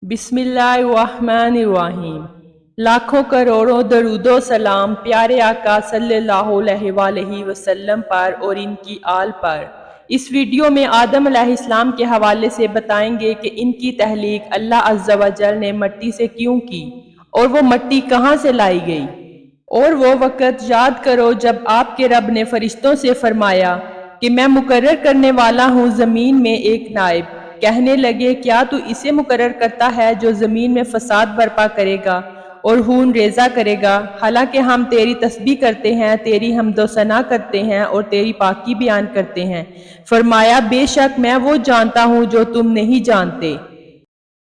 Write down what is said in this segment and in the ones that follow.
बिस्मिल्लाहिर्रहमानिर्रहीम। लाखों करोड़ों दरूदो सलाम प्यारे आका सल्लल्लाहु अलैहि वसल्लम पर और इनकी आल पर। इस वीडियो में आदम अलैहिस्सलाम के हवाले से बताएंगे कि इनकी तहलीक अल्लाह अज़्ज़ा व जल ने मिट्टी से क्यों की और वो मिट्टी कहाँ से लाई गई। और वो वक़्त याद करो जब आपके रब ने फरिश्तों से फरमाया कि मैं मुकर्रर करने वाला हूँ ज़मीन में एक नाइब। कहने लगे क्या तू इसे मुकर्रर करता है जो ज़मीन में फसाद बर्पा करेगा और खून रेज़ा करेगा। हालांकि हम तेरी तस्बीह करते हैं, तेरी हम्दो सना करते हैं और तेरी पाकी बयान करते हैं। फरमाया बेशक मैं वो जानता हूँ जो तुम नहीं जानते।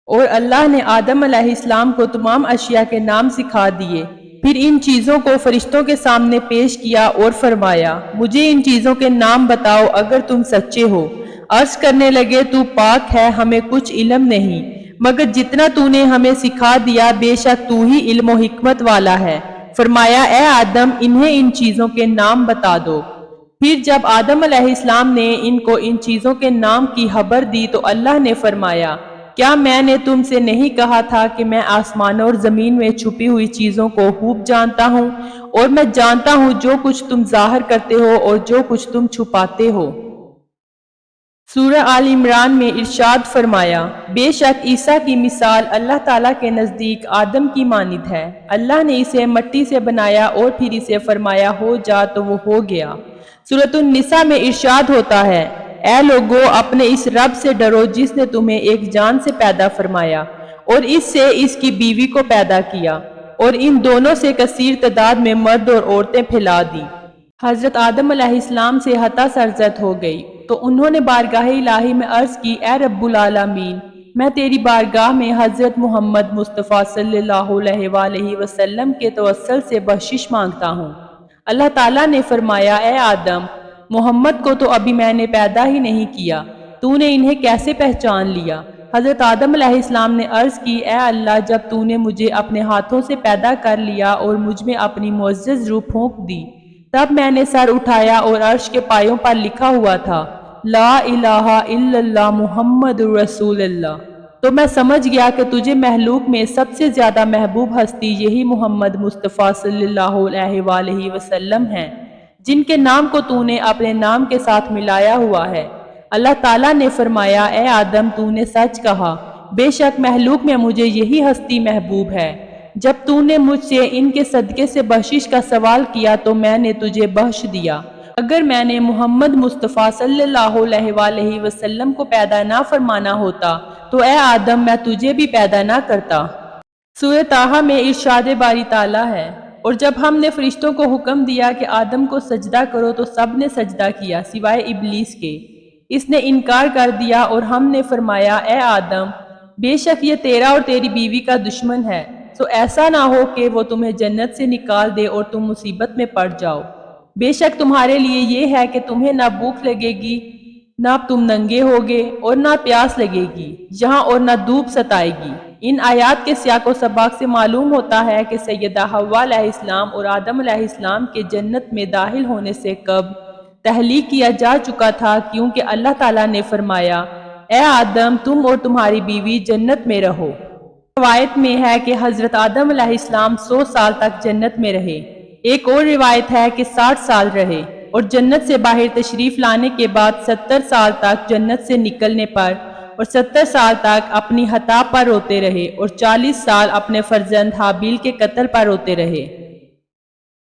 और अल्लाह ने आदम अलैहिस्सलाम को तमाम अशिया के नाम सिखा दिए। फिर इन चीज़ों को फरिश्तों के सामने पेश किया और फरमाया मुझे इन चीज़ों के नाम बताओ अगर तुम सच्चे हो। अर्ज करने लगे तू पाक है, हमें कुछ इल्म नहीं मगर जितना तूने हमें सिखा दिया, बेशक तू ही इल्म और हिकमत वाला है। फरमाया ए आदम इन्हें इन चीज़ों के नाम बता दो। फिर जब आदम अलैहिस्सलाम ने इनको इन चीज़ों के नाम की खबर दी तो अल्लाह ने फरमाया क्या मैंने तुमसे नहीं कहा था कि मैं आसमानों और ज़मीन में छुपी हुई चीज़ों को खूब जानता हूँ और मैं जानता हूँ जो कुछ तुम जाहिर करते हो और जो कुछ तुम छुपाते हो। सूरह आल इमरान में इरशाद फरमाया बेशक ईसा की मिसाल अल्लाह ताला के नज़दीक आदम की मानिद है। अल्लाह ने इसे मिट्टी से बनाया और फिर इसे फरमाया हो जा तो वो हो गया। सूरह निसा में इरशाद होता है ऐ लोगो अपने इस रब से डरो जिसने तुम्हें एक जान से पैदा फरमाया और इससे इसकी बीवी को पैदा किया और इन दोनों से कसीर तादाद में मर्द और औरतें फैला दी। हजरत आदम अलैहिस्सलाम से हता सरजद हो गई तो उन्होंने बारगाह इलाही में अर्ज की ए रब्बुल आलमीन मैं तेरी बारगाह में हजरत मोहम्मद मुस्तफ़ा सल्लल्लाहु अलैहि वसल्लम के तवस्सुल से बख्शिश मांगता हूँ। अल्लाह ताला ने फरमाया ए आदम मोहम्मद को तो अभी मैंने पैदा ही नहीं किया, तूने इन्हें कैसे पहचान लिया। हजरत आदम अलैहिस्सलाम ने अर्ज की ए अल्लाह जब तूने मुझे अपने हाथों से पैदा कर लिया और मुझ में अपनी मुअज़्ज़ज़ रूह फूंक दी तब मैंने सर उठाया और अर्श के पायों पर लिखा हुआ था ला इलाहा इल्लल्लाह मुहम्मदुर रसूलुल्लाह। तो मैं समझ गया कि तुझे महलूक में सबसे ज्यादा महबूब हस्ती यही मोहम्मद मुस्तफ़ा सल्लल्लाहु अलैहि वसल्लम हैं जिनके नाम को तूने अपने नाम के साथ मिलाया हुआ है। अल्लाह ताला ने फरमाया ए आदम तूने सच कहा, बेशक महलूक में मुझे यही हस्ती महबूब है। जब तूने मुझसे इनके सदके से बख्शिश का सवाल किया तो मैंने तुझे बख्श दिया। अगर मैंने मोहम्मद मुस्तफ़ा सल्लल्लाहु अलैहि वसल्लम को पैदा ना फरमाना होता तो ए आदम मैं तुझे भी पैदा ना करता। सूरह ताहा में इरशाद बारी ताला है और जब हमने फरिश्तों को हुक्म दिया कि आदम को सजदा करो तो सब ने सजदा किया सिवाय इबलीस के। इसने इनकार कर दिया और हमने फरमाया ए आदम बेशक ये तेरा और तेरी बीवी का दुश्मन है, तो ऐसा ना हो कि वो तुम्हें जन्नत से निकाल दे और तुम मुसीबत में पड़ जाओ। बेशक तुम्हारे लिए ये है कि तुम्हें ना भूख लगेगी, ना तुम नंगे होगे और ना प्यास लगेगी यहाँ और ना धूप सताएगी। इन आयात के सियाको सबाक से मालूम होता है कि सैयदा हव्वा अलैहिस्सलाम और आदम अलैहिस्सलाम के जन्नत में दाखिल होने से कब तहलीक किया जा चुका था, क्योंकि अल्लाह ताला ने फरमाया ए आदम तुम और तुम्हारी बीवी जन्नत में रहो। रिवायत में है कि हजरत आदम अलैहिस्सलाम 100 साल तक जन्नत में रहे। एक और रिवायत है कि 60 साल रहे और जन्नत से बाहर तशरीफ लाने के बाद 70 साल तक जन्नत से निकलने पर और 70 साल तक अपनी हता पर रोते रहे और 40 साल अपने फर्जंद हाबिल के कत्ल पर रोते रहे।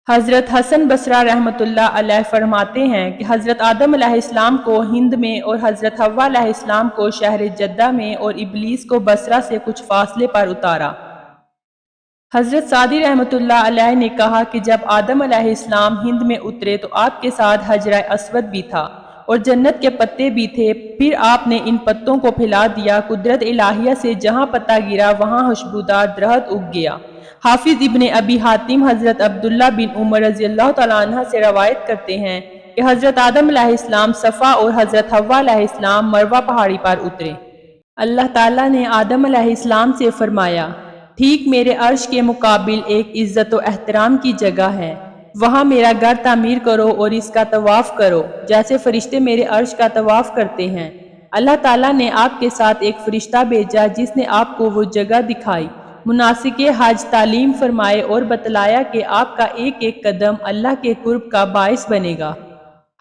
हजरत हसन बसरा रहमतुल्लाह अलैह फरमाते हैं कि हजरत आदम अलैहिस्सलाम को हिंद में और हजरत हव्वा अलैहिस्सलाम को शहर जद्दा में और इबलीस को बसरा से कुछ फासले पर उतारा। हजरत सादी रहमतुल्लाह अलैह ने कहा कि जब आदम अलैहिस्सलाम हिंद में उतरे तो आपके साथ हजरा अस्वद भी था और जन्नत के पत्ते भी थे। फिर आपने इन पत्तों को फैला दिया। कुदरत इलाहिया से जहाँ पत्ता गिरा वहाँ खुशबूदार दरख्त उग गया। हाफिज इब्ने अबी हातिम हजरत अब्दुल्ला बिन उमर रज़ियल्लाहु तआला अन्हा से रवायत करते हैं कि हजरत आदम अलैहिस्सलाम सफ़ा और हजरत हव्वा अलैहिस्सलाम मरवा पहाड़ी पर उतरे। अल्लाह ताला ने आदम अलैहिस्सलाम से फरमाया ठीक मेरे अर्श के मुकाबिल एक इज्जत व एहतराम की जगह है, वहाँ मेरा घर तामीर करो और इसका तवाफ करो जैसे फरिश्ते मेरे अर्श का तवाफ करते हैं। اللہ تعالیٰ نے آپ کے ساتھ ایک فرشتہ بھیجا جس نے آپ کو وہ جگہ دکھائی، مناسک حج تعلیم فرمائے اور بتلایا کہ آپ کا ایک ایک قدم اللہ کے قرب کا باعث بنے گا۔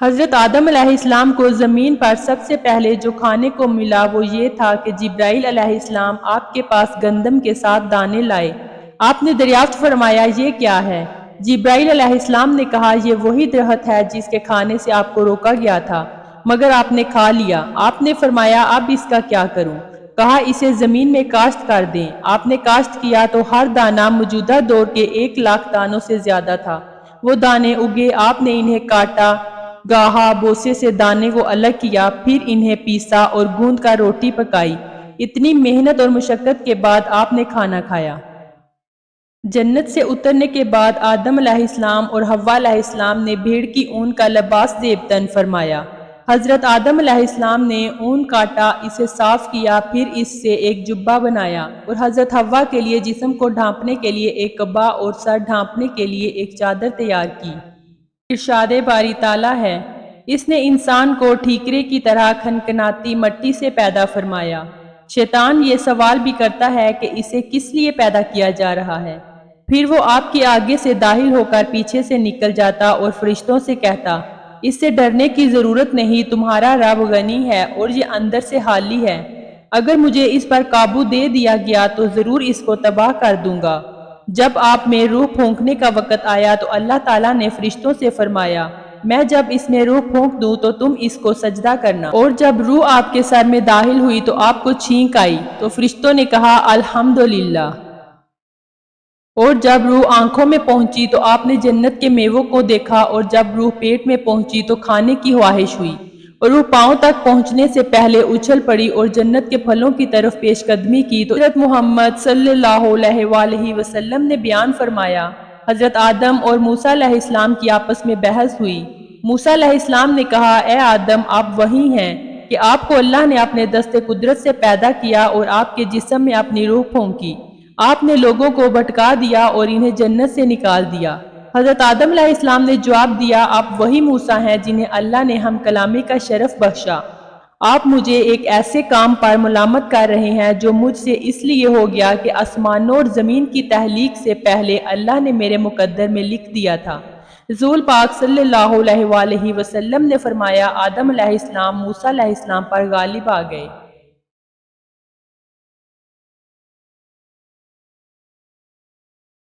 حضرت آدم علیہ السلام کو زمین پر سب سے پہلے جو کھانے کو ملا وہ یہ تھا کہ جبرائیل علیہ السلام آپ کے پاس گندم کے ساتھ دانے لائے۔ آپ نے دریافت فرمایا یہ کیا ہے؟ جبرائیل علیہ السلام نے کہا یہ وہی درخت ہے جس کے کھانے سے آپ کو روکا گیا تھا، مگر آپ نے کھا لیا۔ آپ نے فرمایا اب اس کا کیا کروں؟ کہا اسے زمین میں کاشت کر دیں۔ آپ نے کاشت کیا تو ہر دانہ موجودہ دور کے 1,00,000 دانوں سے زیادہ تھا۔ وہ دانے اگے، آپ نے انہیں کاٹا، گاہا، بوسے سے دانے کو الگ کیا، پھر انہیں پیسا اور گوندھ کر روٹی پکائی۔ اتنی محنت اور مشقت کے بعد آپ نے کھانا کھایا۔ جنت سے اترنے کے بعد آدم علیہ السلام اور حوا علیہ السلام نے بھیڑ کی اون کا لباس زیبتن فرمایا۔ حضرت آدم علیہ السلام نے اون کاٹا، اسے صاف کیا، پھر اس سے ایک جبہ بنایا، اور حضرت حوا کے لیے جسم کو ڈھانپنے کے لیے ایک قبا اور سر ڈھانپنے کے لیے ایک چادر تیار کی۔ ارشاد باری تعالیٰ ہے، اس نے انسان کو ٹھیکرے کی طرح کھنکھناتی مٹی سے پیدا فرمایا۔ شیطان یہ سوال بھی کرتا ہے کہ اسے کس لیے پیدا کیا جا رہا ہے؟ پھر وہ آپ کے آگے سے داخل ہو کر پیچھے سے نکل جاتا اور فرشتوں سے کہتا، اس سے ڈرنے کی ضرورت نہیں، تمہارا رب غنی ہے اور یہ اندر سے خالی ہے۔ اگر مجھے اس پر قابو دے دیا گیا تو ضرور اس کو تباہ کر دوں گا۔ جب آپ میں روح پھونکنے کا وقت آیا تو اللہ تعالیٰ نے فرشتوں سے فرمایا، میں جب اس میں روح پھونک دوں تو تم اس کو سجدہ کرنا۔ اور جب روح آپ کے سر میں داخل ہوئی تو آپ کو چھینک آئی، تو فرشتوں نے کہا الحمدللہ۔ اور جب روح آنکھوں میں پہنچی تو آپ نے جنت کے میووں کو دیکھا، اور جب روح پیٹ میں پہنچی تو کھانے کی خواہش ہوئی، اور روح پاؤں تک پہنچنے سے پہلے اچھل پڑی اور جنت کے پھلوں کی طرف پیش قدمی کی تو حضرت محمد صلی اللہ علیہ وآلہ وسلم نے بیان فرمایا، حضرت آدم اور موسیٰ علیہ السلام کی آپس میں بحث ہوئی۔ موسیٰ علیہ السلام نے کہا، اے آدم آپ وہی ہیں کہ آپ کو اللہ نے اپنے دست قدرت سے پیدا کیا اور آپ کے جسم میں اپنی روح پھونکی۔ آپ نے لوگوں کو بھٹکا دیا اور انہیں جنت سے نکال دیا۔ حضرت آدم علیہ السلام نے جواب دیا، آپ وہی موسیٰ ہیں جنہیں اللہ نے ہم کلامی کا شرف بخشا۔ آپ مجھے ایک ایسے کام پر ملامت کر رہے ہیں جو مجھ سے اس لیے ہو گیا کہ آسمانوں اور زمین کی تخلیق سے پہلے اللہ نے میرے مقدر میں لکھ دیا تھا۔ رسول پاک صلی اللہ علیہ وآلہ وسلم نے فرمایا، آدم علیہ السلام موسیٰ علیہ السلام پر غالب آ گئے۔